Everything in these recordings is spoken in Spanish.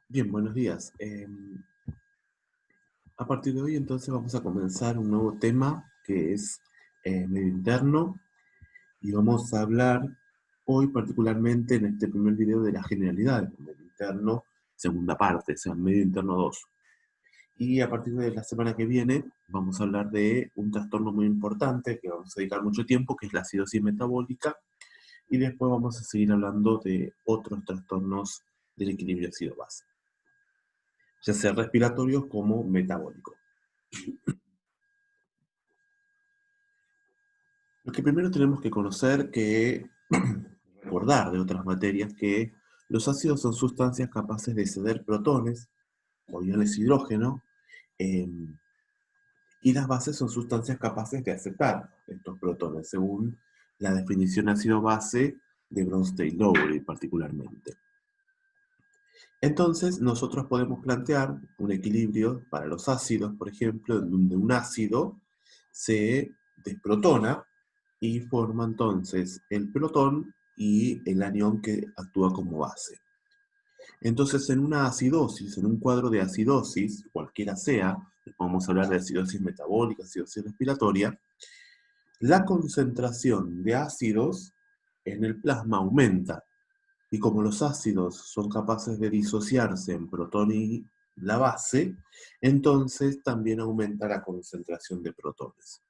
Bien, buenos días. A partir de hoy entonces vamos a comenzar un nuevo tema que es medio interno y vamos a hablar hoy particularmente en este primer video de las generalidades del medio interno, segunda parte, o sea, medio interno 2. Y a partir de la semana que viene vamos a hablar de un trastorno muy importante que vamos a dedicar mucho tiempo, que es la acidosis metabólica, y después vamos a seguir hablando de otros trastornos del equilibrio ácido-base, ya sea respiratorios como metabólicos. Lo que primero tenemos que conocer, que recordar de otras materias, que los ácidos son sustancias capaces de ceder protones o iones hidrógeno, eh, y las bases son sustancias capaces de aceptar estos protones, según la definición ácido-base de Bronsted-Lowry particularmente. Entonces, nosotros podemos plantear un equilibrio para los ácidos, por ejemplo, en donde un ácido se desprotona y forma entonces el protón y el anión que actúa como base. Entonces, en una acidosis, en un cuadro de acidosis, cualquiera sea, podemos hablar de acidosis metabólica, acidosis respiratoria, la concentración de ácidos en el plasma aumenta. Y como los ácidos son capaces de disociarse en protón y la base, entonces también aumenta la concentración de protones.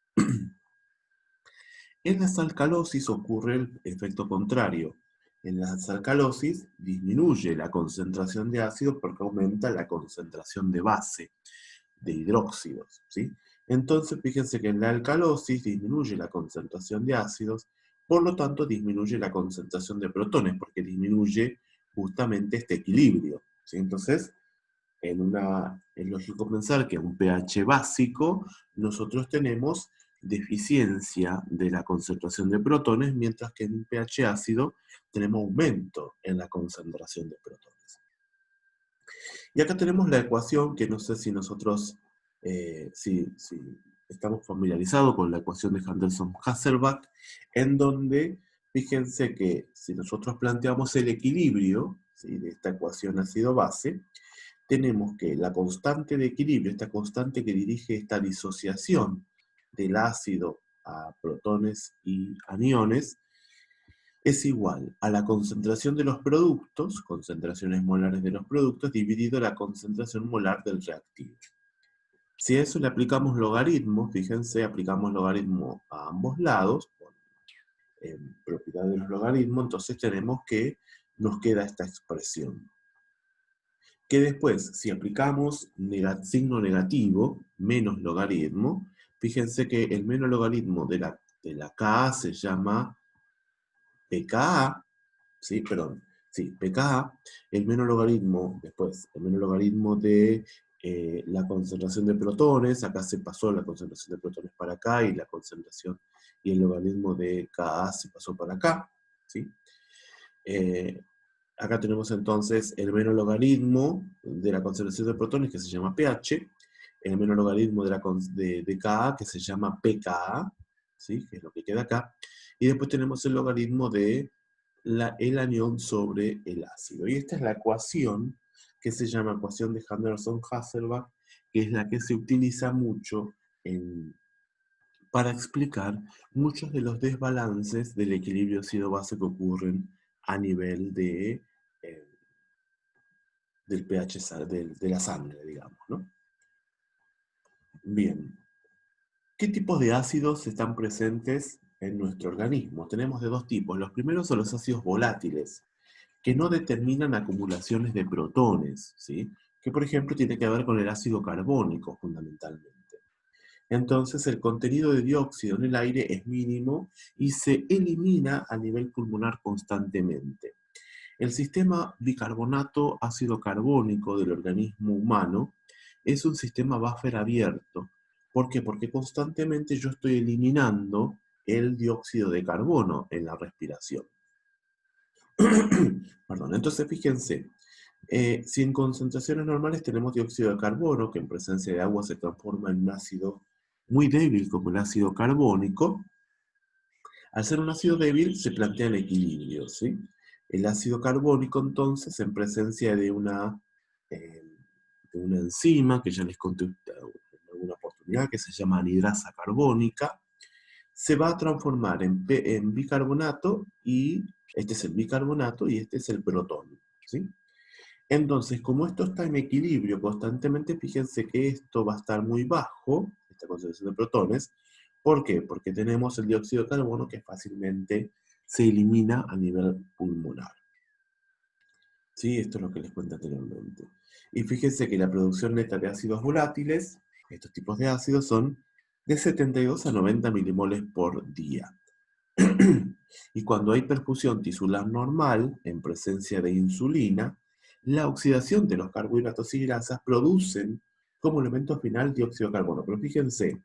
En las alcalosis ocurre el efecto contrario. En las alcalosis disminuye la concentración de ácidos porque aumenta la concentración de base, de hidróxidos, ¿sí? Entonces, fíjense que en la alcalosis disminuye la concentración de ácidos, por lo tanto disminuye la concentración de protones, porque disminuye justamente este equilibrio, ¿sí? Entonces, es lógico pensar que a un pH básico nosotros tenemos deficiencia de la concentración de protones, mientras que en un pH ácido tenemos aumento en la concentración de protones. Y acá tenemos la ecuación que no sé si nosotros, si estamos familiarizados con la ecuación de Henderson-Hasselbalch, en donde, fíjense que si nosotros planteamos el equilibrio, ¿sí?, de esta ecuación ácido-base, tenemos que la constante de equilibrio, esta constante que dirige esta disociación del ácido a protones y aniones, es igual a la concentración de los productos, concentraciones molares de los productos, dividido la concentración molar del reactivo. Si a eso le aplicamos logaritmo, fíjense, aplicamos logaritmo a ambos lados, en propiedad de los logaritmos, entonces tenemos que nos queda esta expresión. Que después, si aplicamos signo negativo, menos logaritmo, fíjense que el menos logaritmo de la Ka se llama pKa, ¿sí? Perdón, sí, pKa, el menos logaritmo, después, el menos logaritmo de la concentración de protones, acá se pasó la concentración de protones para acá, y la concentración y el logaritmo de Ka se pasó para acá, ¿sí? Acá tenemos entonces el menos logaritmo de la concentración de protones, que se llama pH, el menos logaritmo de Ka, que se llama pKa, ¿sí?, que es lo que queda acá, y después tenemos el logaritmo de el anión sobre el ácido. Y esta es la ecuación que se llama ecuación de Henderson-Hasselbalch, que es la que se utiliza mucho para explicar muchos de los desbalances del equilibrio ácido-base que ocurren a nivel del pH de la sangre, digamos, ¿no? Bien. ¿Qué tipos de ácidos están presentes en nuestro organismo? Tenemos de dos tipos. Los primeros son los ácidos volátiles, que no determinan acumulaciones de protones, ¿sí?, que por ejemplo tiene que ver con el ácido carbónico fundamentalmente. Entonces el contenido de dióxido en el aire es mínimo y se elimina a nivel pulmonar constantemente. El sistema bicarbonato ácido carbónico del organismo humano es un sistema buffer abierto. ¿Por qué? Porque constantemente yo estoy eliminando el dióxido de carbono en la respiración. Perdón, entonces fíjense, si en concentraciones normales tenemos dióxido de carbono, que en presencia de agua se transforma en un ácido muy débil como el ácido carbónico, al ser un ácido débil se plantea el equilibrio, ¿sí? El ácido carbónico entonces, en presencia de una de una enzima que ya les conté en alguna oportunidad, que se llama anhidrasa carbónica, se va a transformar en bicarbonato, y este es el bicarbonato y este es el protón, ¿sí? Entonces, como esto está en equilibrio constantemente, fíjense que esto va a estar muy bajo, esta concentración de protones. ¿Por qué? Porque tenemos el dióxido de carbono que fácilmente se elimina a nivel pulmonar. ¿Sí? Esto es lo que les cuento anteriormente. Y fíjense que la producción neta de ácidos volátiles, estos tipos de ácidos, son de 72 a 90 milimoles por día. Y cuando hay perfusión tisular normal, en presencia de insulina, la oxidación de los carbohidratos y grasas producen como elemento final dióxido de carbono. Pero fíjense,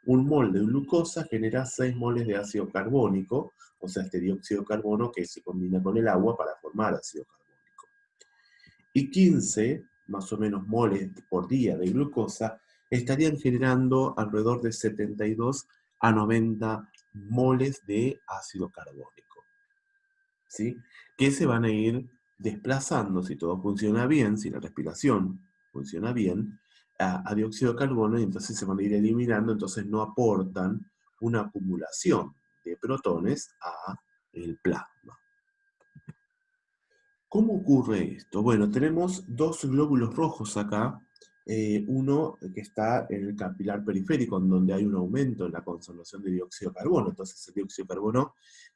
un mol de glucosa genera 6 moles de ácido carbónico, o sea, este dióxido de carbono que se combina con el agua para formar ácido carbónico. Y 15, más o menos, moles por día de glucosa estarían generando alrededor de 72 a 90 moles de ácido carbónico, ¿sí? Que se van a ir desplazando, si todo funciona bien, si la respiración funciona bien, a dióxido de carbono, y entonces se van a ir eliminando, entonces no aportan una acumulación de protones a el plasma. ¿Cómo ocurre esto? Bueno, tenemos dos glóbulos rojos acá, uno que está en el capilar periférico, en donde hay un aumento en la concentración de dióxido de carbono. Entonces el dióxido de carbono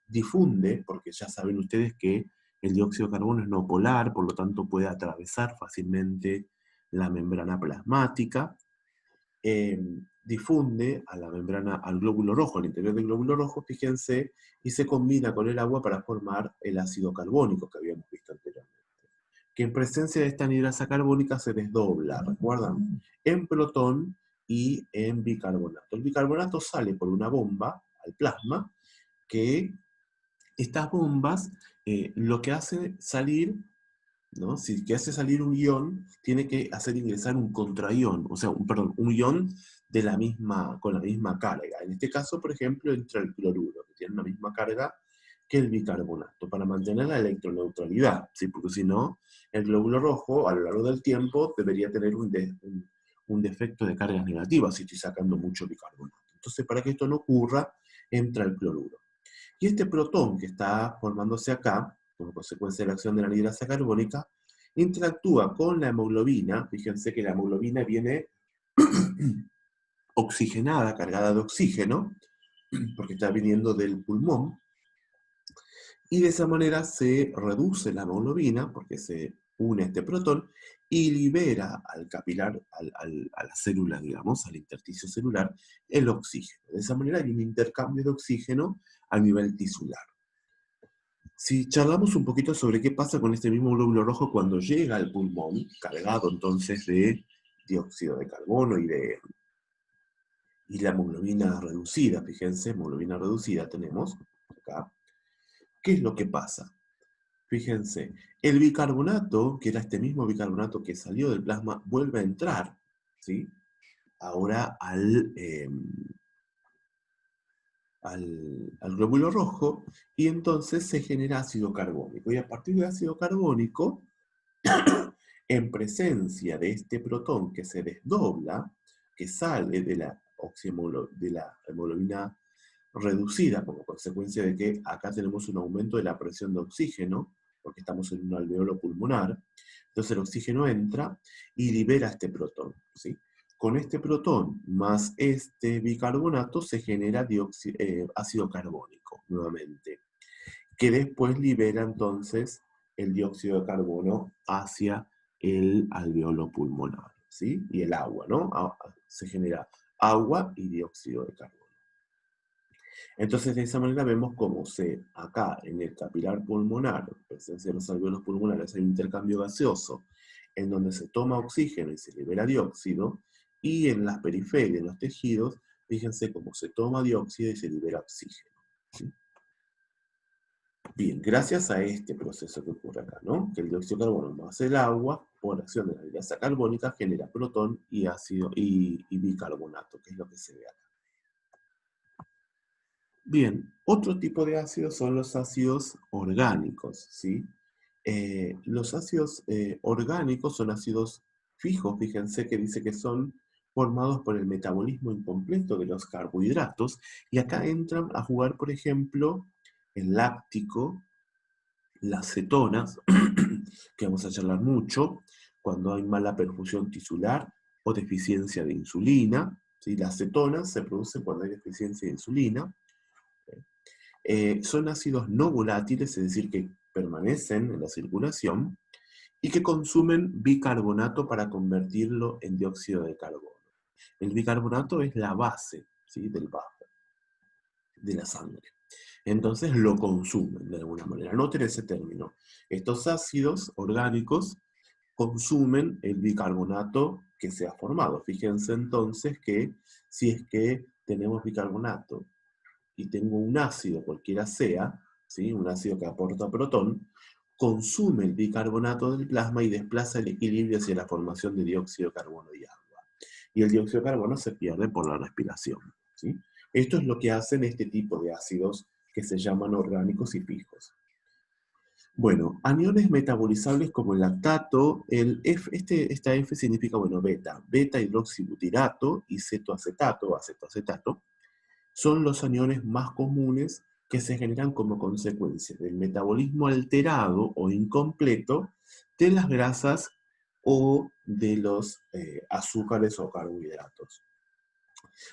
difunde, porque ya saben ustedes que el dióxido de carbono es no polar, por lo tanto puede atravesar fácilmente la membrana plasmática. Difunde a la membrana, al glóbulo rojo, al interior del glóbulo rojo, fíjense, y se combina con el agua para formar el ácido carbónico que habíamos visto anteriormente, que en presencia de esta anhidrasa carbónica se desdobla, ¿recuerdan? En protón y en bicarbonato. El bicarbonato sale por una bomba al plasma, que estas bombas lo que hace salir, ¿no? Si que hace salir un ion, tiene que hacer ingresar un contraión, o sea, un ion de con la misma carga. En este caso, por ejemplo, entra el cloruro, que tiene la misma carga que el bicarbonato, para mantener la electroneutralidad, ¿sí? Porque si no, el glóbulo rojo, a lo largo del tiempo, debería tener un defecto de cargas negativas si estoy sacando mucho bicarbonato. Entonces, para que esto no ocurra, entra el cloruro. Y este protón que está formándose acá, como consecuencia de la acción de la anhidrasa carbónica, interactúa con la hemoglobina. Fíjense que la hemoglobina viene oxigenada, cargada de oxígeno, porque está viniendo del pulmón, y de esa manera se reduce la hemoglobina, porque se une a este protón, y libera al capilar, a la célula, digamos, al intersticio celular, el oxígeno. De esa manera hay un intercambio de oxígeno a nivel tisular. Si charlamos un poquito sobre qué pasa con este mismo glóbulo rojo cuando llega al pulmón, cargado entonces de dióxido de carbono y la hemoglobina reducida, fíjense, hemoglobina reducida tenemos acá. ¿Qué es lo que pasa? Fíjense, el bicarbonato, que era este mismo bicarbonato que salió del plasma, vuelve a entrar, ¿sí? Ahora al glóbulo rojo, y entonces se genera ácido carbónico. Y a partir de ácido carbónico, en presencia de este protón que se desdobla, que sale de la hemoglobina reducida como consecuencia de que acá tenemos un aumento de la presión de oxígeno, porque estamos en un alveolo pulmonar, entonces el oxígeno entra y libera este protón, ¿sí? Con este protón más este bicarbonato se genera ácido carbónico nuevamente, que después libera entonces el dióxido de carbono hacia el alveolo pulmonar, ¿sí? Y el agua, ¿no? Se genera agua y dióxido de carbono. Entonces, de esa manera vemos cómo acá en el capilar pulmonar, en presencia de los alveolos pulmonares, hay un intercambio gaseoso en donde se toma oxígeno y se libera dióxido, y en las periferias, en los tejidos, fíjense cómo se toma dióxido y se libera oxígeno, ¿sí? Bien, gracias a este proceso que ocurre acá, ¿no? Que el dióxido de carbono más el agua, por acción de la anhidrasa carbónica, genera protón y ácido y bicarbonato, que es lo que se ve acá. Bien, otro tipo de ácidos son los ácidos orgánicos, ¿sí? Los ácidos orgánicos son ácidos fijos, fíjense que dice que son formados por el metabolismo incompleto de los carbohidratos, y acá entran a jugar, por ejemplo, el láctico, las cetonas, que vamos a charlar mucho, cuando hay mala perfusión tisular o deficiencia de insulina. ¿Sí? Las cetonas se producen cuando hay deficiencia de insulina. Son ácidos no volátiles, es decir, que permanecen en la circulación, y que consumen bicarbonato para convertirlo en dióxido de carbono. El bicarbonato es la base, ¿sí?, del buffer de la sangre. Entonces lo consumen de alguna manera. Noten ese término. Estos ácidos orgánicos consumen el bicarbonato que se ha formado. Fíjense entonces que si es que tenemos bicarbonato y tengo un ácido, cualquiera sea, ¿sí?, un ácido que aporta protón, consume el bicarbonato del plasma y desplaza el equilibrio hacia la formación de dióxido de carbono y agua. Y el dióxido de carbono se pierde por la respiración. ¿Sí? Esto es lo que hacen este tipo de ácidos que se llaman orgánicos y fijos. Bueno, aniones metabolizables como el lactato, esta F significa, bueno, beta hidroxibutirato y cetoacetato, acetoacetato, son los aniones más comunes que se generan como consecuencia del metabolismo alterado o incompleto de las grasas o de los azúcares o carbohidratos.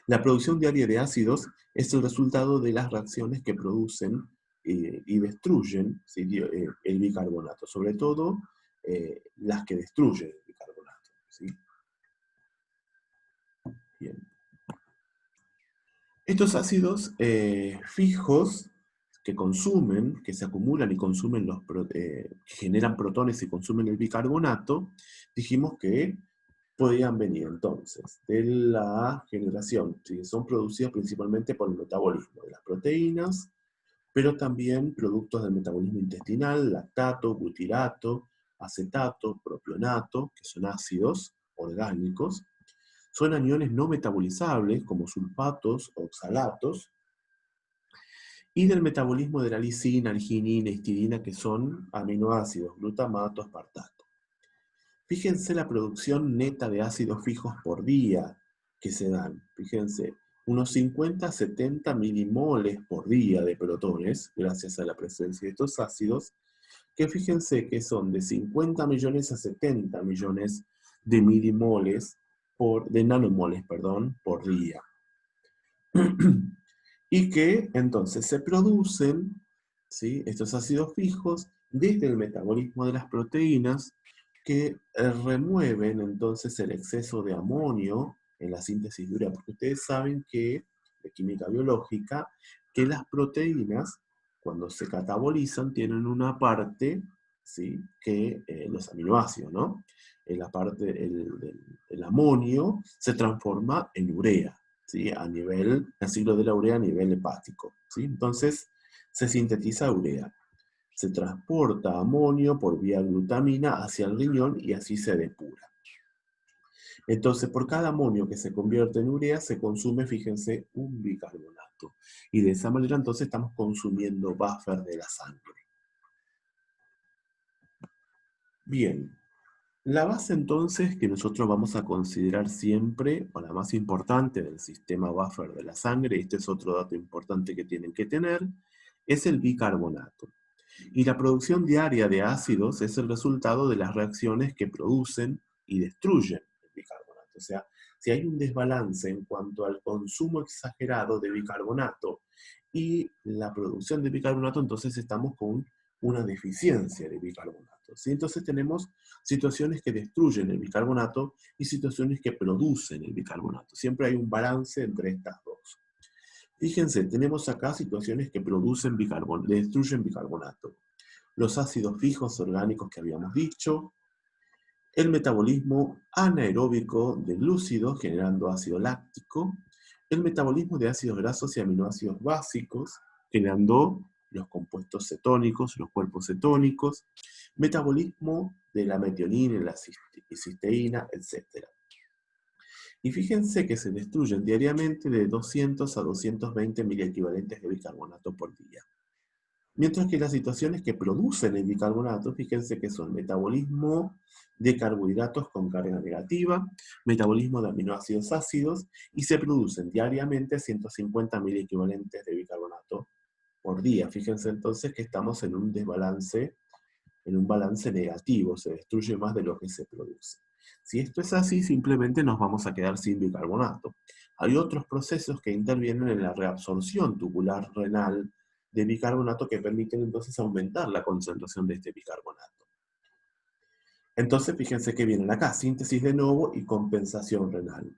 La producción diaria de ácidos es el resultado de las reacciones que producen y destruyen, ¿sí?, el bicarbonato, sobre todo las que destruyen el bicarbonato. ¿Sí? Bien. Estos ácidos fijos que consumen, que se acumulan y consumen que generan protones y consumen el bicarbonato, dijimos que podían venir entonces de la generación, ¿sí?, son producidos principalmente por el metabolismo de las proteínas, pero también productos del metabolismo intestinal, lactato, butirato, acetato, propionato, que son ácidos orgánicos. Son aniones no metabolizables, como sulfatos o oxalatos, y del metabolismo de la lisina, arginina, histidina, que son aminoácidos, glutamato, aspartato. Fíjense la producción neta de ácidos fijos por día que se dan. Fíjense, unos 50 a 70 milimoles por día de protones, gracias a la presencia de estos ácidos, que fíjense que son de 50 millones a 70 millones de milimoles, de nanomoles, perdón, por día. Y que entonces se producen, ¿sí?, estos ácidos fijos desde el metabolismo de las proteínas, que remueven entonces el exceso de amonio en la síntesis de urea, porque ustedes saben que, de química biológica, que las proteínas, cuando se catabolizan, tienen una parte, ¿sí?, que los aminoácidos, ¿no? La parte, el amonio se transforma en urea, ¿sí?, a nivel, el ciclo de la urea a nivel hepático, ¿sí? Entonces, se sintetiza urea. Se transporta amonio por vía glutamina hacia el riñón y así se depura. Entonces, por cada amonio que se convierte en urea, se consume, fíjense, un bicarbonato. Y de esa manera, entonces, estamos consumiendo buffer de la sangre. Bien. La base, entonces, que nosotros vamos a considerar siempre, o la más importante del sistema buffer de la sangre, este es otro dato importante que tienen que tener, es el bicarbonato. Y la producción diaria de ácidos es el resultado de las reacciones que producen y destruyen el bicarbonato. O sea, si hay un desbalance en cuanto al consumo exagerado de bicarbonato y la producción de bicarbonato, entonces estamos con una deficiencia de bicarbonato. ¿Sí? Entonces tenemos situaciones que destruyen el bicarbonato y situaciones que producen el bicarbonato. Siempre hay un balance entre estas dos. Fíjense, tenemos acá situaciones que producen destruyen bicarbonato. Los ácidos fijos orgánicos que habíamos dicho, el metabolismo anaeróbico de glúcidos generando ácido láctico, el metabolismo de ácidos grasos y aminoácidos básicos generando los compuestos cetónicos, los cuerpos cetónicos, metabolismo de la metionina y la cisteína, etc. Y fíjense que se destruyen diariamente de 200 a 220 miliequivalentes de bicarbonato por día. Mientras que las situaciones que producen el bicarbonato, fíjense que son metabolismo de carbohidratos con carga negativa, metabolismo de aminoácidos ácidos, y se producen diariamente 150 mil equivalentes de bicarbonato por día. Fíjense entonces que estamos en un desbalance, en un balance negativo, se destruye más de lo que se produce. Si esto es así, simplemente nos vamos a quedar sin bicarbonato. Hay otros procesos que intervienen en la reabsorción tubular renal de bicarbonato que permiten entonces aumentar la concentración de este bicarbonato. Entonces, fíjense que vienen acá, síntesis de nuevo y compensación renal.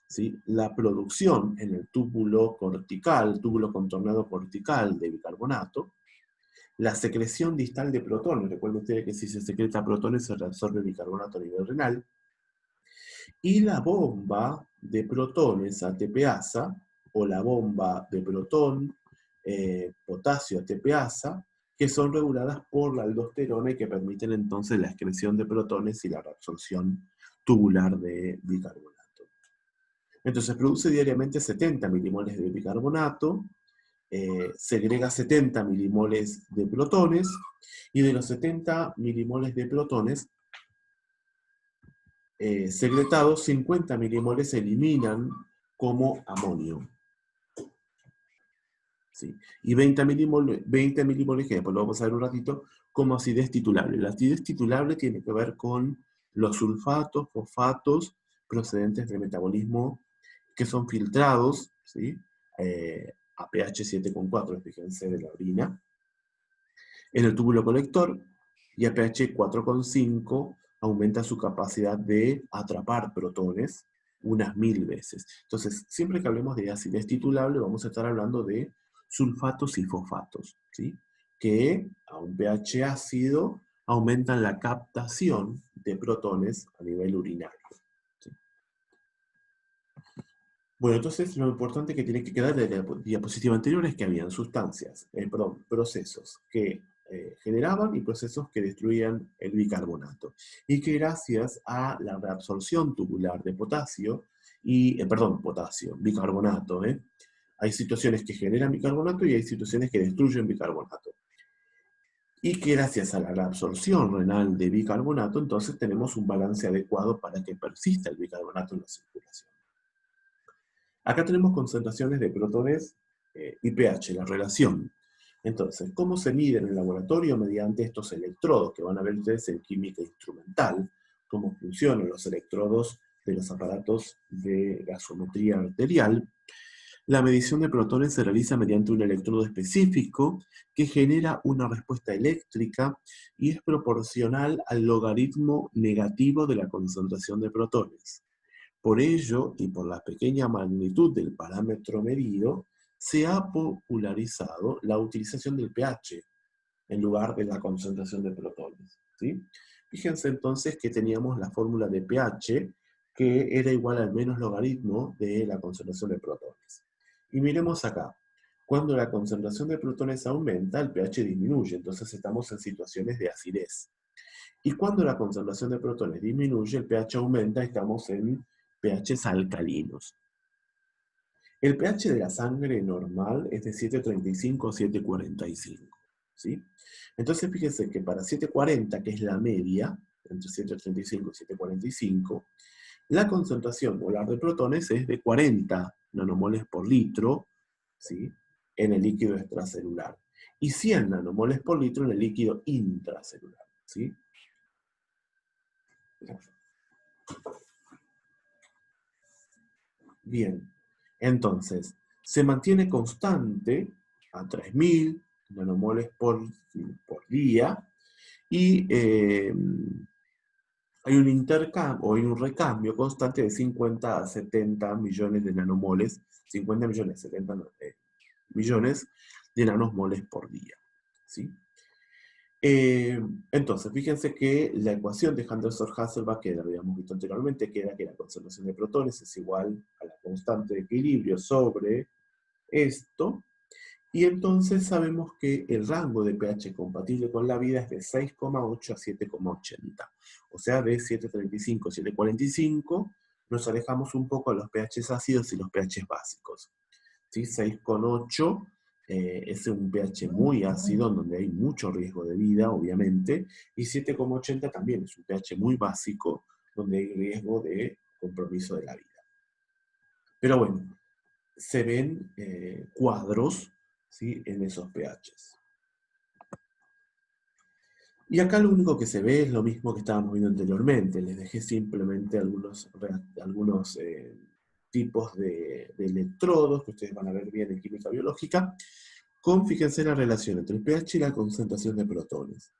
¿Sí? La producción en el túbulo cortical, túbulo contornado cortical de bicarbonato, la secreción distal de protones, recuerden ustedes que si se secreta protones se reabsorbe bicarbonato a nivel renal, y la bomba de protones ATPasa, o la bomba de protón potasio ATPasa, que son reguladas por la aldosterona y que permiten entonces la excreción de protones y la reabsorción tubular de bicarbonato. Entonces produce diariamente 70 milimoles de bicarbonato, segrega 70 milimoles de protones, y de los 70 milimoles de protones secretados, 50 milimoles se eliminan como amonio. ¿Sí? Y 20 milimoles, que después lo vamos a ver un ratito, como acidez titulable. La acidez titulable tiene que ver con los sulfatos, fosfatos, procedentes del metabolismo, que son filtrados, ¿sí? A pH 7,4, fíjense, de la orina, en el túbulo colector, y a pH 4,5 aumenta su capacidad de atrapar protones unas 1000 veces. Entonces, siempre que hablemos de acidez titulable, vamos a estar hablando de sulfatos y fosfatos, ¿sí? Que a un pH ácido aumentan la captación de protones a nivel urinario. ¿Sí? Bueno, entonces lo importante que tiene que quedar de la diapositiva anterior es que habían sustancias, procesos que generaban y procesos que destruían el bicarbonato. Y que gracias a la reabsorción tubular de potasio, bicarbonato, hay situaciones que generan bicarbonato y hay situaciones que destruyen bicarbonato. Y que gracias a la reabsorción renal de bicarbonato, entonces tenemos un balance adecuado para que persista el bicarbonato en la circulación. Acá tenemos concentraciones de protones y pH, la relación. Entonces, ¿cómo se mide en el laboratorio? Mediante estos electrodos que van a ver ustedes en química instrumental, cómo funcionan los electrodos de los aparatos de gasometría arterial. La medición de protones se realiza mediante un electrodo específico que genera una respuesta eléctrica y es proporcional al logaritmo negativo de la concentración de protones. Por ello, y por la pequeña magnitud del parámetro medido, se ha popularizado la utilización del pH en lugar de la concentración de protones. ¿Sí? Fíjense entonces que teníamos la fórmula de pH que era igual al menos logaritmo de la concentración de protones. Y miremos acá. Cuando la concentración de protones aumenta, el pH disminuye, entonces estamos en situaciones de acidez. Y cuando la concentración de protones disminuye, el pH aumenta, estamos en pHs alcalinos. El pH de la sangre normal es de 7,35 a 7,45. ¿Sí? Entonces fíjense que para 7,40, que es la media, entre 7,35 y 7,45, la concentración molar de protones es de 40 nanomoles por litro, ¿sí? En el líquido extracelular, y 100 nanomoles por litro en el líquido intracelular. ¿Sí? Bien, entonces, se mantiene constante a 3000 nanomoles por día, y hay un intercambio, o hay un recambio constante de 50 a 70 millones de nanomoles, 50 millones, 70 millones de nanomoles por día. ¿Sí? Entonces, fíjense que la ecuación de Henderson-Hasselbalch, que la habíamos visto anteriormente, que era que la concentración de protones es igual a la constante de equilibrio sobre esto, y entonces sabemos que el rango de pH compatible con la vida es de 6,8 a 7,80, o sea, de 7,35 a 7,45, nos alejamos un poco a los pHs ácidos y los pHs básicos. ¿Sí? 6,8 es un pH muy ácido, en donde hay mucho riesgo de vida, obviamente, y 7,80 también es un pH muy básico, donde hay riesgo de compromiso de la vida. Pero bueno, se ven cuadros, ¿sí?, en esos pHs. Y acá lo único que se ve es lo mismo que estábamos viendo anteriormente. Les dejé simplemente algunos tipos de electrodos que ustedes van a ver bien en química biológica, fíjense la relación entre el pH y la concentración de protones.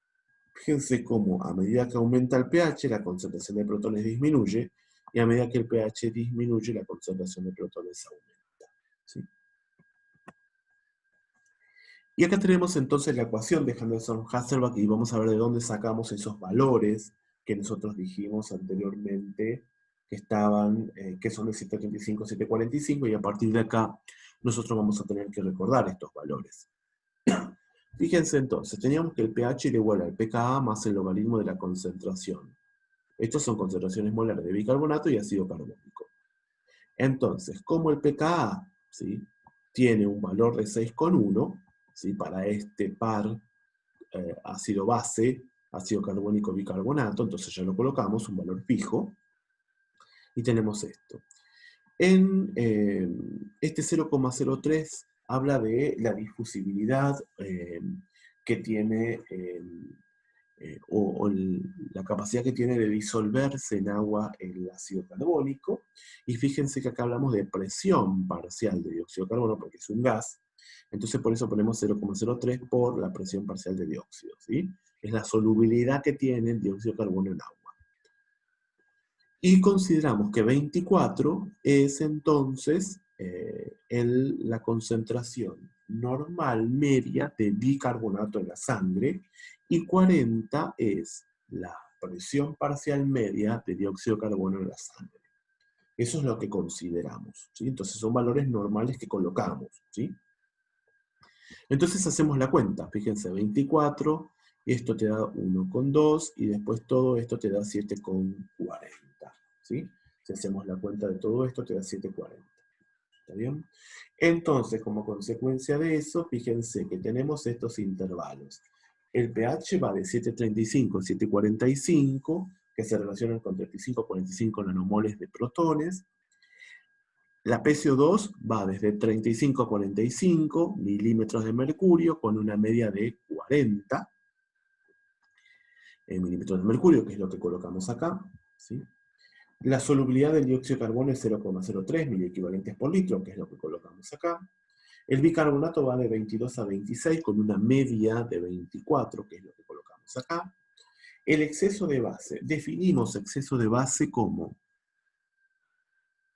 Fíjense cómo a medida que aumenta el pH, la concentración de protones disminuye, y a medida que el pH disminuye, la concentración de protones aumenta, ¿sí? Y acá tenemos entonces la ecuación de Henderson-Hasselbalch, y vamos a ver de dónde sacamos esos valores que nosotros dijimos anteriormente que estaban, que son de 735, 745, y a partir de acá nosotros vamos a tener que recordar estos valores. Fíjense entonces, teníamos que el pH era igual al pKa más el logaritmo de la concentración. Estos son concentraciones molares de bicarbonato y ácido carbónico. Entonces, como el pKa, ¿sí?, tiene un valor de 6,1, ¿sí?, para este par ácido-base, ácido carbónico bicarbonato, entonces ya lo colocamos, un valor fijo, y tenemos esto. En este 0,03 habla de la difusibilidad que tiene, la capacidad que tiene de disolverse en agua el ácido carbónico, y fíjense que acá hablamos de presión parcial de dióxido de carbono, porque es un gas, entonces por eso ponemos 0,03 por la presión parcial de dióxido, ¿sí? Es la solubilidad que tiene el dióxido de carbono en agua. Y consideramos que 24 es entonces la concentración normal media de bicarbonato en la sangre, y 40 es la presión parcial media de dióxido de carbono en la sangre. Eso es lo que consideramos, ¿sí? Entonces son valores normales que colocamos, ¿sí? Entonces hacemos la cuenta, fíjense, 24, esto te da 1,2, y después todo esto te da 7,40, ¿sí? Si hacemos la cuenta de todo esto, te da 7,40. ¿Está bien? Entonces, como consecuencia de eso, fíjense que tenemos estos intervalos. El pH va de 7,35 a 7,45, que se relacionan con 35 a 45 nanomoles de protones. La PCO2 va desde 35 a 45 milímetros de mercurio, con una media de 40 milímetros de mercurio, que es lo que colocamos acá, ¿sí? La solubilidad del dióxido de carbono es 0,03 miliequivalentes por litro, que es lo que colocamos acá. El bicarbonato va de 22 a 26, con una media de 24, que es lo que colocamos acá. El exceso de base, definimos exceso de base como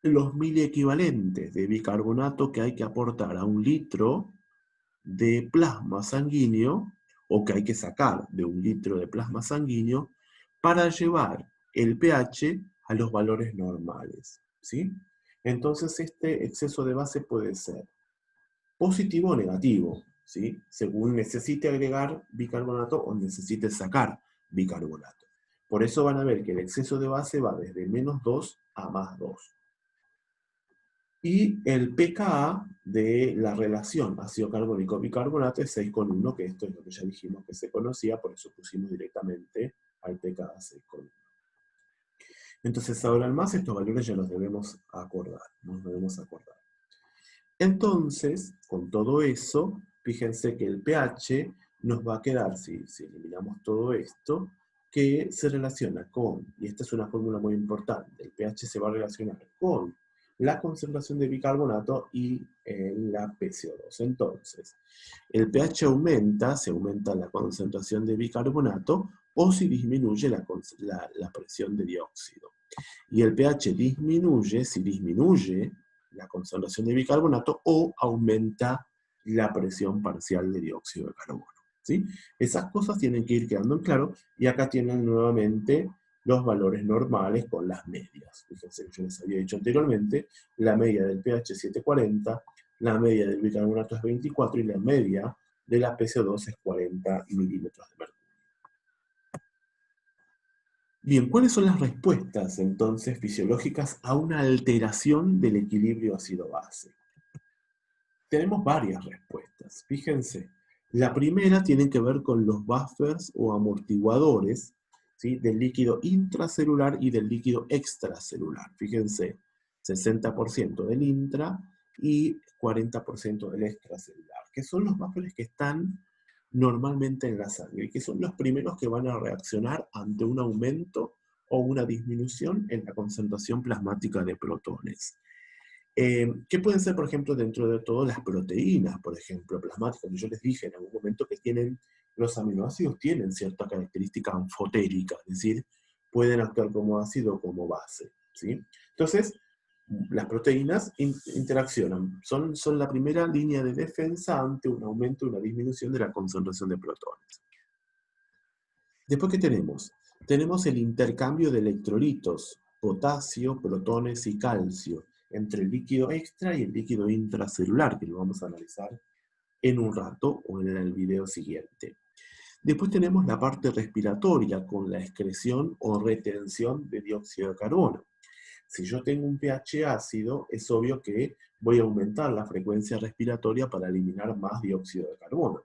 los miliequivalentes de bicarbonato que hay que aportar a 1 litro de plasma sanguíneo, o que hay que sacar de 1 litro de plasma sanguíneo, para llevar el pH a los valores normales, ¿sí? Entonces este exceso de base puede ser positivo o negativo, ¿sí?, según necesite agregar bicarbonato o necesite sacar bicarbonato. Por eso van a ver que el exceso de base va desde -2 a +2. Y el pKa de la relación ácido carbónico-bicarbonato es 6,1, que esto es lo que ya dijimos que se conocía, por eso pusimos directamente al pKa 6,1. Entonces ahora al más estos valores ya los debemos acordar, nos debemos acordar. Entonces, con todo eso, fíjense que el pH nos va a quedar, si eliminamos todo esto, que se relaciona con, y esta es una fórmula muy importante, el pH se va a relacionar con la concentración de bicarbonato y la PCO2. Entonces, el pH aumenta, se aumenta la concentración de bicarbonato, o si disminuye la presión de dióxido. Y el pH disminuye, si disminuye la concentración de bicarbonato, o aumenta la presión parcial de dióxido de carbono, ¿sí? Esas cosas tienen que ir quedando en claro, y acá tienen nuevamente los valores normales con las medias. Fíjense que yo les había dicho anteriormente, la media del pH es 7,40, la media del bicarbonato es 24, y la media de la PCO2 es 40 milímetros de mercurio. Bien, ¿cuáles son las respuestas entonces fisiológicas a una alteración del equilibrio ácido-base? Tenemos varias respuestas. Fíjense, la primera tiene que ver con los buffers o amortiguadores, ¿sí?, del líquido intracelular y del líquido extracelular. Fíjense, 60% del intra y 40% del extracelular, que son los buffers que están normalmente en la sangre y que son los primeros que van a reaccionar ante un aumento o una disminución en la concentración plasmática de protones. ¿Qué pueden ser, por ejemplo, dentro de todo las proteínas, por ejemplo, plasmáticas? Yo les dije en algún momento que los aminoácidos tienen cierta característica anfotérica, es decir, pueden actuar como ácido o como base, ¿sí? Entonces, las proteínas interaccionan, son la primera línea de defensa ante un aumento o una disminución de la concentración de protones. Después, ¿qué tenemos? Tenemos el intercambio de electrolitos, potasio, protones y calcio, entre el líquido extra y el líquido intracelular, que lo vamos a analizar en un rato o en el video siguiente. Después tenemos la parte respiratoria, con la excreción o retención de dióxido de carbono. Si yo tengo un pH ácido, es obvio que voy a aumentar la frecuencia respiratoria para eliminar más dióxido de carbono.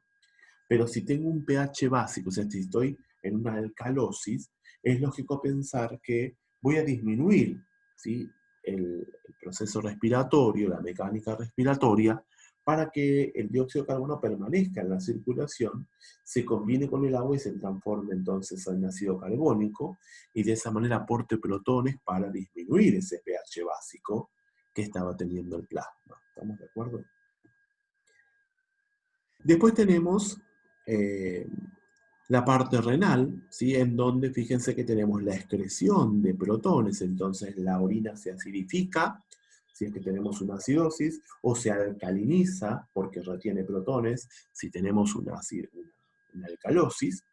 Pero si tengo un pH básico, o sea, si estoy en una alcalosis, es lógico pensar que voy a disminuir, ¿sí?, el proceso respiratorio, la mecánica respiratoria, para que el dióxido de carbono permanezca en la circulación, se combine con el agua y se transforme entonces en ácido carbónico, y de esa manera aporte protones para disminuir ese pH básico que estaba teniendo el plasma. ¿Estamos de acuerdo? Después tenemos la parte renal, ¿sí?, en donde fíjense que tenemos la excreción de protones, entonces la orina se acidifica, si es que tenemos una acidosis, o se alcaliniza porque retiene protones, si tenemos una alcalosis,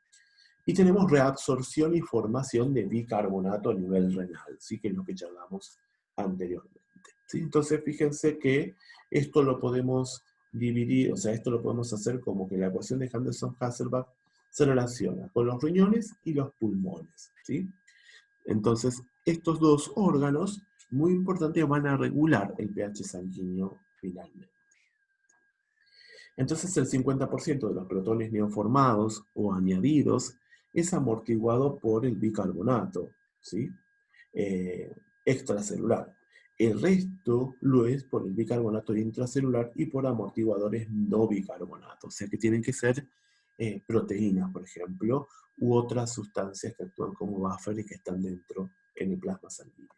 y tenemos reabsorción y formación de bicarbonato a nivel renal, ¿sí?, que es lo que charlamos anteriormente, ¿sí? Entonces fíjense que esto lo podemos dividir, o sea, esto lo podemos hacer como que la ecuación de Henderson-Hasselbalch se relaciona con los riñones y los pulmones, ¿sí? Entonces, estos dos órganos, muy importantes, van a regular el pH sanguíneo finalmente. Entonces, el 50% de los protones neoformados o añadidos es amortiguado por el bicarbonato, ¿sí?, extracelular. El resto lo es por el bicarbonato intracelular y por amortiguadores no bicarbonato, o sea que tienen que ser proteínas, por ejemplo, u otras sustancias que actúan como buffer y que están dentro en el plasma sanguíneo.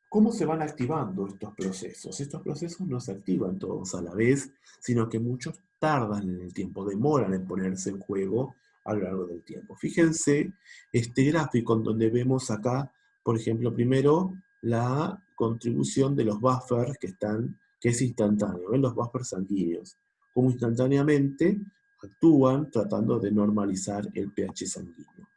¿Cómo se van activando estos procesos? Estos procesos no se activan todos a la vez, sino que muchos tardan en el tiempo, demoran en ponerse en juego a lo largo del tiempo. Fíjense este gráfico en donde vemos acá, por ejemplo, primero la contribución de los buffers que es instantáneo, ¿ven? Los buffers sanguíneos, cómo instantáneamente actúan tratando de normalizar el pH sanguíneo.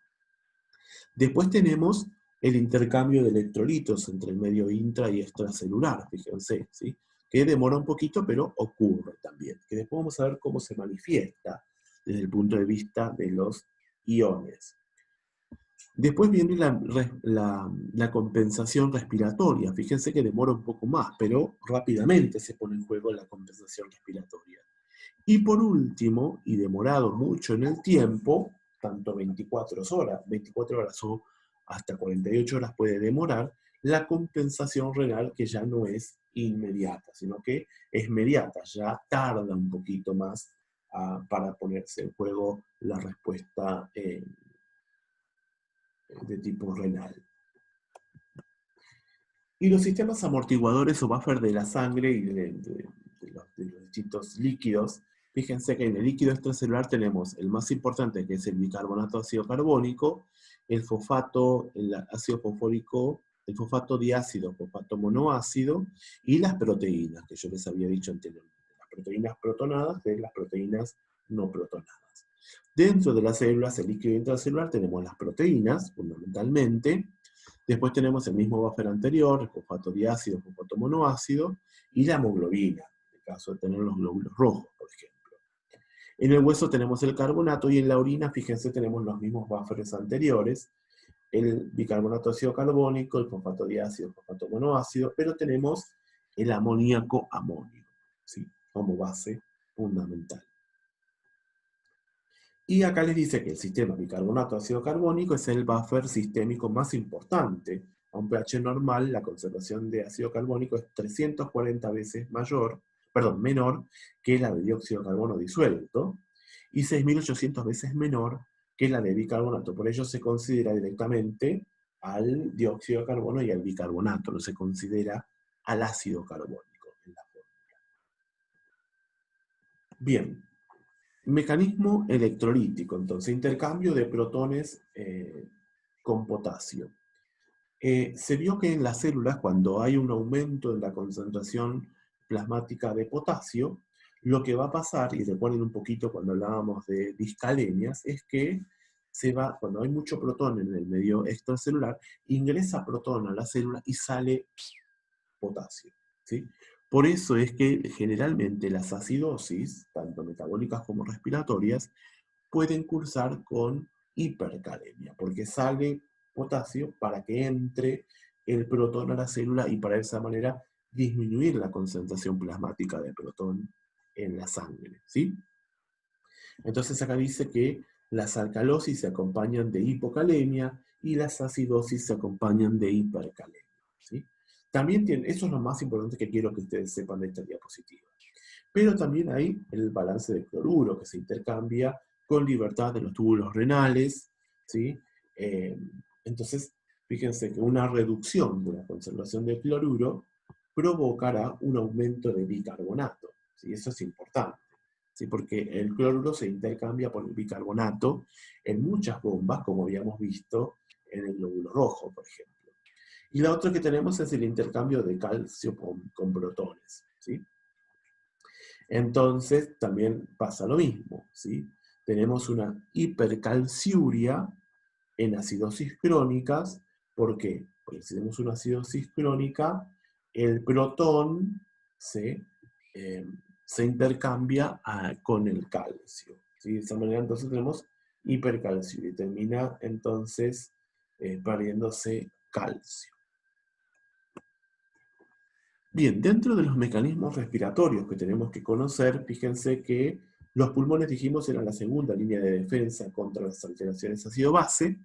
Después tenemos el intercambio de electrolitos entre el medio intra y extracelular, fíjense, ¿sí?, que demora un poquito, pero ocurre también, que después vamos a ver cómo se manifiesta desde el punto de vista de los iones. Después viene la compensación respiratoria, fíjense que demora un poco más, pero rápidamente se pone en juego la compensación respiratoria. Y por último, y demorado mucho en el tiempo, tanto 24 horas o hasta 48 horas puede demorar, la compensación renal, que ya no es inmediata, sino que es mediata, ya tarda un poquito más para ponerse en juego la respuesta de tipo renal. Y los sistemas amortiguadores o buffer de la sangre y de los distintos líquidos, fíjense que en el líquido extracelular tenemos el más importante, que es el bicarbonato ácido carbónico, el fosfato, el ácido fosfórico, el fosfato diácido, fosfato monoácido, y las proteínas, que yo les había dicho anteriormente. Las proteínas protonadas de las proteínas no protonadas. Dentro de las células, el líquido intracelular, tenemos las proteínas, fundamentalmente. Después tenemos el mismo buffer anterior, el fosfato diácido, fosfato monoácido, y la hemoglobina, en el caso de tener los glóbulos rojos, por ejemplo. En el hueso tenemos el carbonato, y en la orina, fíjense, tenemos los mismos buffers anteriores, el bicarbonato ácido carbónico, el fosfato diácido, el fosfato monoácido, pero tenemos el amoníaco amónico. ¿sí? Como base fundamental. Y acá les dice que el sistema bicarbonato-ácido carbónico es el buffer sistémico más importante. A un pH normal, la concentración de ácido carbónico es 340 veces menor que la de dióxido de carbono disuelto, y 6.800 veces menor que la de bicarbonato. Por ello se considera directamente al dióxido de carbono y al bicarbonato, no se considera al ácido carbónico en la fórmula. Bien. Mecanismo electrolítico, entonces, intercambio de protones con potasio. Se vio que en las células, cuando hay un aumento en la concentración plasmática de potasio, lo que va a pasar, y recuerden un poquito cuando hablábamos de discalemias, es que cuando hay mucho protón en el medio extracelular, ingresa protón a la célula y sale potasio, ¿sí? Por eso es que generalmente las acidosis, tanto metabólicas como respiratorias, pueden cursar con hipercalemia, porque sale potasio para que entre el protón a la célula y para esa manera disminuir la concentración plasmática de protón en la sangre, ¿sí? Entonces acá dice que las alcalosis se acompañan de hipocalemia y las acidosis se acompañan de hipercalemia, ¿sí? También eso es lo más importante que quiero que ustedes sepan de esta diapositiva. Pero también hay el balance de cloruro que se intercambia con libertad de los túbulos renales, ¿sí? Entonces, fíjense que una reducción de la conservación de cloruro provocará un aumento de bicarbonato, ¿sí? Eso es importante, ¿sí? Porque el cloruro se intercambia por el bicarbonato en muchas bombas, como habíamos visto en el glóbulo rojo, por ejemplo. Y la otra que tenemos es el intercambio de calcio con protones, ¿sí? Entonces también pasa lo mismo, ¿sí? Tenemos una hipercalciuria en acidosis crónicas. ¿Por qué? Porque si tenemos una acidosis crónica, el protón se intercambia con el calcio, ¿sí? De esa manera entonces tenemos hipercalciuria y termina entonces perdiéndose calcio. Bien, dentro de los mecanismos respiratorios que tenemos que conocer, fíjense que los pulmones, dijimos, eran la segunda línea de defensa contra las alteraciones ácido-base,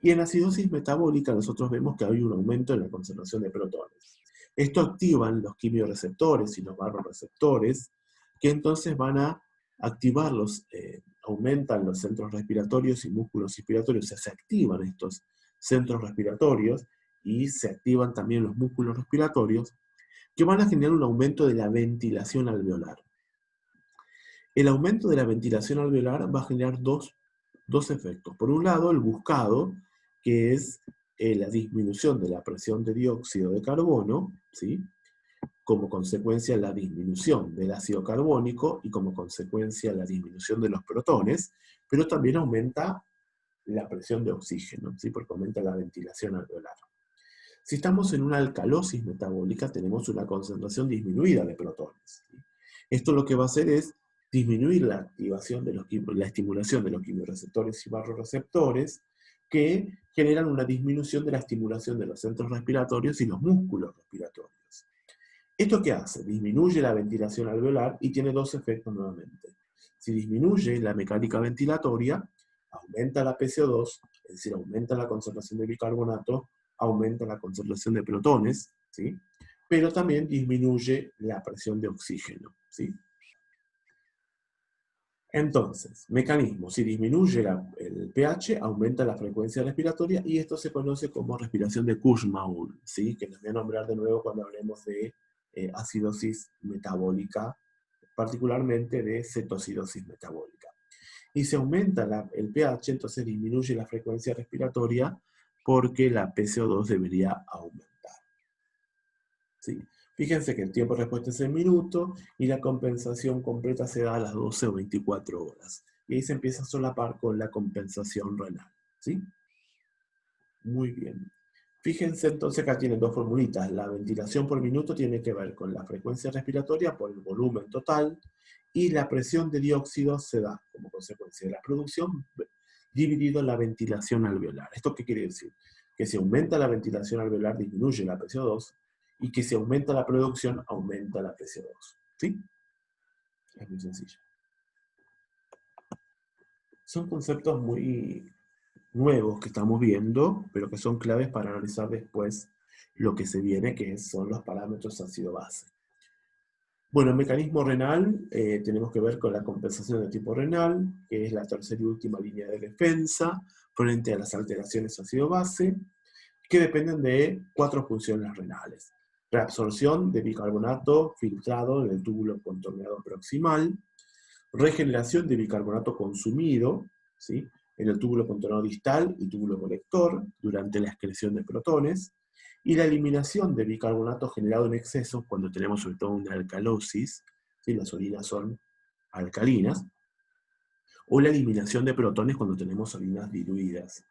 y en acidosis metabólica nosotros vemos que hay un aumento en la concentración de protones. Esto activan los quimioreceptores y los barroreceptores, que entonces van a activarlos, aumentan los centros respiratorios y músculos respiratorios, o sea, se activan estos centros respiratorios y se activan también los músculos respiratorios, que van a generar un aumento de la ventilación alveolar. El aumento de la ventilación alveolar va a generar dos efectos. Por un lado, el buscado, que es la disminución de la presión de dióxido de carbono, ¿sí? Como consecuencia la disminución del ácido carbónico y como consecuencia la disminución de los protones, pero también aumenta la presión de oxígeno, ¿sí? Porque aumenta la ventilación alveolar. Si estamos en una alcalosis metabólica, tenemos una concentración disminuida de protones. Esto lo que va a hacer es disminuir la activación de la estimulación de los quimioreceptores y barroreceptores, que generan una disminución de la estimulación de los centros respiratorios y los músculos respiratorios. ¿Esto qué hace? Disminuye la ventilación alveolar y tiene dos efectos nuevamente. Si disminuye la mecánica ventilatoria, aumenta la PCO2, es decir, aumenta la concentración de bicarbonato, aumenta la concentración de protones, ¿sí? Pero también disminuye la presión de oxígeno, ¿sí? Entonces, mecanismo, si disminuye el pH, aumenta la frecuencia respiratoria y esto se conoce como respiración de Kussmaul, ¿sí? Que les voy a nombrar de nuevo cuando hablemos de acidosis metabólica, particularmente de cetocidosis metabólica. Y si aumenta el pH, entonces disminuye la frecuencia respiratoria porque la PCO2 debería aumentar, ¿sí? Fíjense que el tiempo de respuesta es en minutos y la compensación completa se da a las 12 o 24 horas. Y ahí se empieza a solapar con la compensación renal, ¿sí? Muy bien. Fíjense entonces que acá tienen dos formulitas. La ventilación por minuto tiene que ver con la frecuencia respiratoria por el volumen total y la presión de dióxido se da como consecuencia de la producción dividido en la ventilación alveolar. ¿Esto qué quiere decir? Que si aumenta la ventilación alveolar disminuye la PCO2 y que si aumenta la producción aumenta la PCO2. ¿Sí? Es muy sencillo. Son conceptos muy nuevos que estamos viendo, pero que son claves para analizar después lo que se viene, que son los parámetros ácido-base. Bueno, el mecanismo renal, tenemos que ver con la compensación de tipo renal, que es la tercera y última línea de defensa frente a las alteraciones ácido-base, que dependen de 4 funciones renales. Reabsorción de bicarbonato filtrado en el túbulo contorneado proximal, regeneración de bicarbonato consumido, ¿sí?, en el túbulo contorneado distal y túbulo colector durante la excreción de protones, y la eliminación de bicarbonato generado en exceso cuando tenemos sobre todo una alcalosis, ¿sí?, las orinas son alcalinas, o la eliminación de protones cuando tenemos orinas diluidas,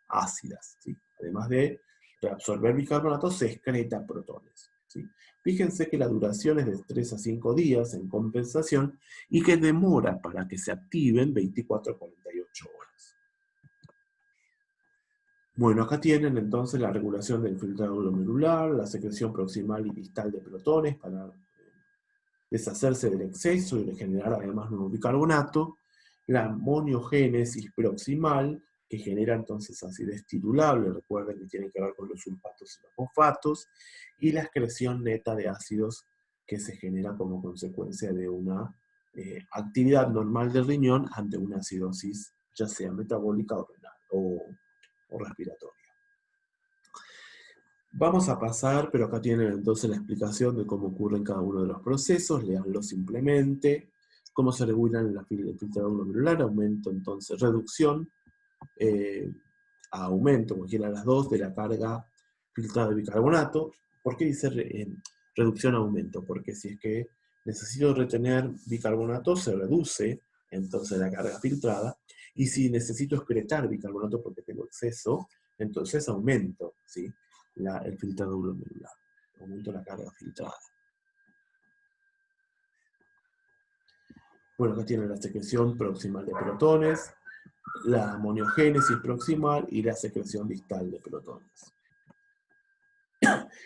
ácidas, ¿sí? Además de reabsorber bicarbonato, se excreta protones, ¿sí? Fíjense que la duración es de 3 a 5 días en compensación y que demora para que se activen 24 a 48 horas. Bueno, acá tienen entonces la regulación del filtrado glomerular, la secreción proximal y distal de protones para deshacerse del exceso y regenerar además nuevo bicarbonato, la amoniogénesis proximal, que genera entonces acidez titulable, recuerden que tiene que ver con los sulfatos y los fosfatos, y la excreción neta de ácidos que se genera como consecuencia de una actividad normal del riñón ante una acidosis, ya sea metabólica o renal o respiratoria. Vamos a pasar, pero acá tienen entonces la explicación de cómo ocurren cada uno de los procesos, leanlo simplemente, cómo se regulan el filtrado glomerular, aumento entonces, reducción, aumento, cualquiera de las dos, de la carga filtrada de bicarbonato. ¿Por qué dice reducción-aumento? Porque si es que necesito retener bicarbonato, se reduce entonces la carga filtrada, y si necesito excretar bicarbonato porque tengo exceso, entonces aumento, ¿sí?, el filtrado glomerular, aumento la carga filtrada. Bueno, acá tienen la secreción proximal de protones, la amoniogénesis proximal y la secreción distal de protones.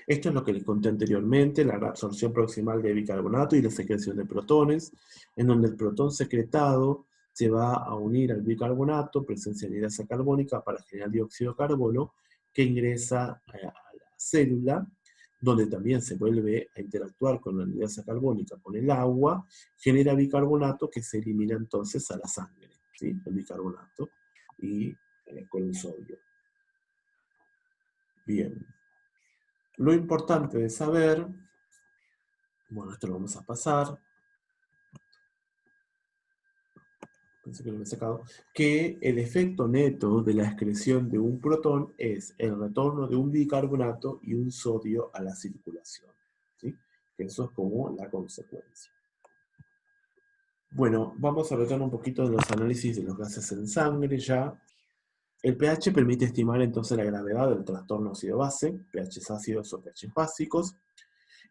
Esto es lo que les conté anteriormente, la reabsorción proximal de bicarbonato y la secreción de protones, en donde el protón secretado se va a unir al bicarbonato, presencia de anhidasa carbónica para generar dióxido de carbono, que ingresa a la célula, donde también se vuelve a interactuar con la anhidasa carbónica con el agua, genera bicarbonato que se elimina entonces a la sangre, ¿sí?, el bicarbonato, y con el sodio. Bien. Lo importante de saber, bueno, esto lo vamos a pasar, pensé que lo había sacado, que el efecto neto de la excreción de un protón es el retorno de un bicarbonato y un sodio a la circulación, ¿sí? Que eso es como la consecuencia. Bueno, vamos a retomar un poquito de los análisis de los gases en sangre ya. El pH permite estimar entonces la gravedad del trastorno ácido-base, pHs ácidos o pHs básicos.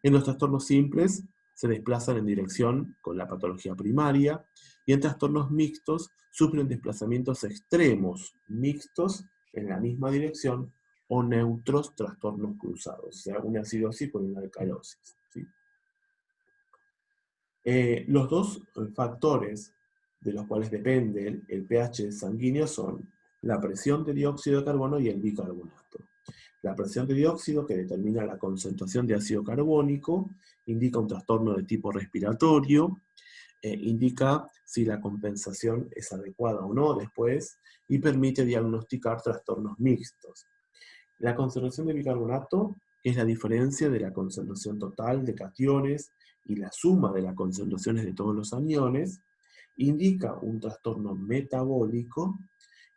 En los trastornos simples se desplazan en dirección con la patología primaria, y en trastornos mixtos sufren desplazamientos extremos mixtos en la misma dirección o neutros trastornos cruzados, o sea, una acidosis con una alcalosis, ¿sí? Los dos factores de los cuales depende el pH sanguíneo son la presión de dióxido de carbono y el bicarbonato. La presión de dióxido, que determina la concentración de ácido carbónico, indica un trastorno de tipo respiratorio, indica si la compensación es adecuada o no después, y permite diagnosticar trastornos mixtos. La concentración de bicarbonato es la diferencia de la concentración total de cationes y la suma de las concentraciones de todos los aniones, indica un trastorno metabólico,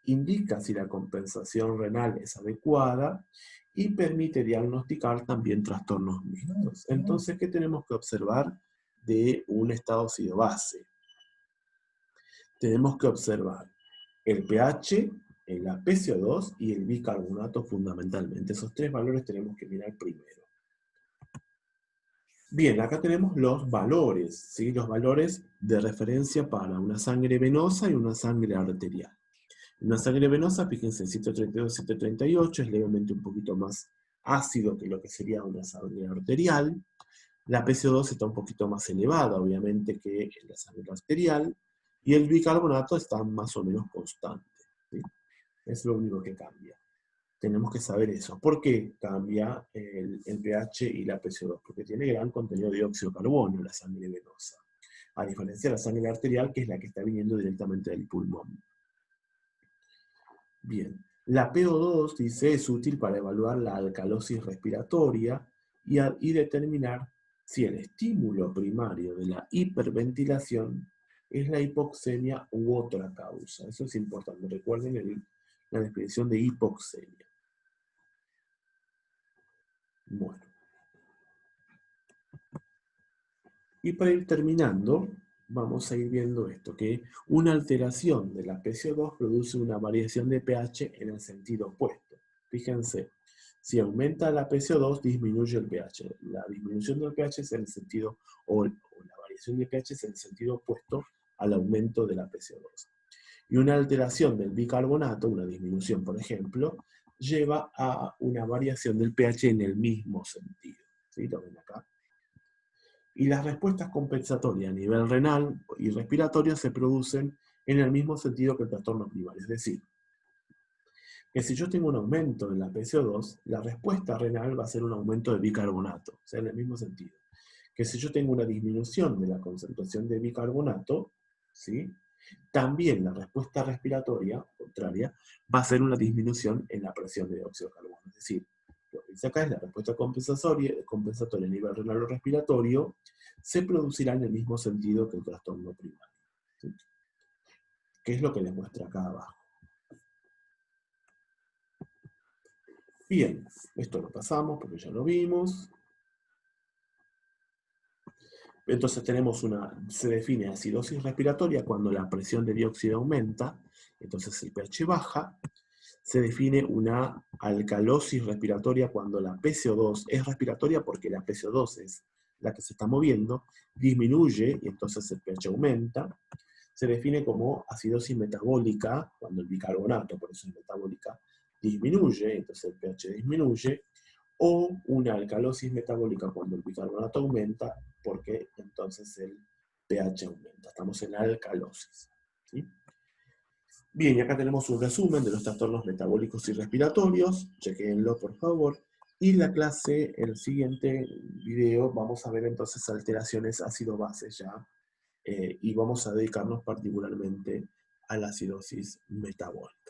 indica si la compensación renal es adecuada y permite diagnosticar también trastornos mixtos. Entonces, ¿qué tenemos que observar de un estado ácido-base? Tenemos que observar el pH, el PCO2 y el bicarbonato fundamentalmente. Esos tres valores tenemos que mirar primero. Bien, acá tenemos los valores, ¿sí? Los valores de referencia para una sangre venosa y una sangre arterial. Una sangre venosa, fíjense, 132, 138, es levemente un poquito más ácido que lo que sería una sangre arterial. La PCO2 está un poquito más elevada, obviamente, que en la sangre arterial, y el bicarbonato está más o menos constante, ¿sí? Es lo único que cambia. Tenemos que saber eso. ¿Por qué cambia el pH y la PCO2? Porque tiene gran contenido de dióxido de carbono la sangre venosa, a diferencia de la sangre arterial, que es la que está viniendo directamente del pulmón. Bien, la PO2, dice, es útil para evaluar la alcalosis respiratoria y determinar si el estímulo primario de la hiperventilación es la hipoxemia u otra causa. Eso es importante. Recuerden la definición de hipoxemia. Bueno. Y para ir terminando, vamos a ir viendo esto, que una alteración de la PCO2 produce una variación de pH en el sentido opuesto. Fíjense, si aumenta la PCO2, disminuye el pH. La disminución del pH es en el sentido, o la variación de pH es en el sentido opuesto al aumento de la PCO2. Y una alteración del bicarbonato, una disminución, por ejemplo, lleva a una variación del pH en el mismo sentido. ¿Sí? Lo ven acá. Y las respuestas compensatorias a nivel renal y respiratorio se producen en el mismo sentido que el trastorno primario. Es decir, que si yo tengo un aumento en la PCO2, la respuesta renal va a ser un aumento de bicarbonato, o sea, en el mismo sentido. Que si yo tengo una disminución de la concentración de bicarbonato, ¿sí? También la respuesta respiratoria, contraria, va a ser una disminución en la presión de dióxido de carbono. Es decir, lo que dice acá es la respuesta compensatoria a nivel renal o respiratorio se producirá en el mismo sentido que el trastorno primario. ¿Sí? ¿Qué es lo que les muestra acá abajo? Bien, esto lo pasamos porque ya lo vimos. Entonces se define acidosis respiratoria cuando la presión de dióxido aumenta, entonces el pH baja. Se define una alcalosis respiratoria cuando la PCO2 es respiratoria porque la PCO2 es la que se está moviendo, disminuye y entonces el pH aumenta. Se define como acidosis metabólica cuando el bicarbonato, por eso es metabólica, disminuye, entonces el pH disminuye, o una alcalosis metabólica cuando el bicarbonato aumenta, porque entonces el pH aumenta. Estamos en alcalosis. ¿Sí? Bien, y acá tenemos un resumen de los trastornos metabólicos y respiratorios. Chequéenlo, por favor. Y la clase, en el siguiente video, vamos a ver entonces alteraciones ácido-base ya. Y vamos a dedicarnos particularmente a la acidosis metabólica.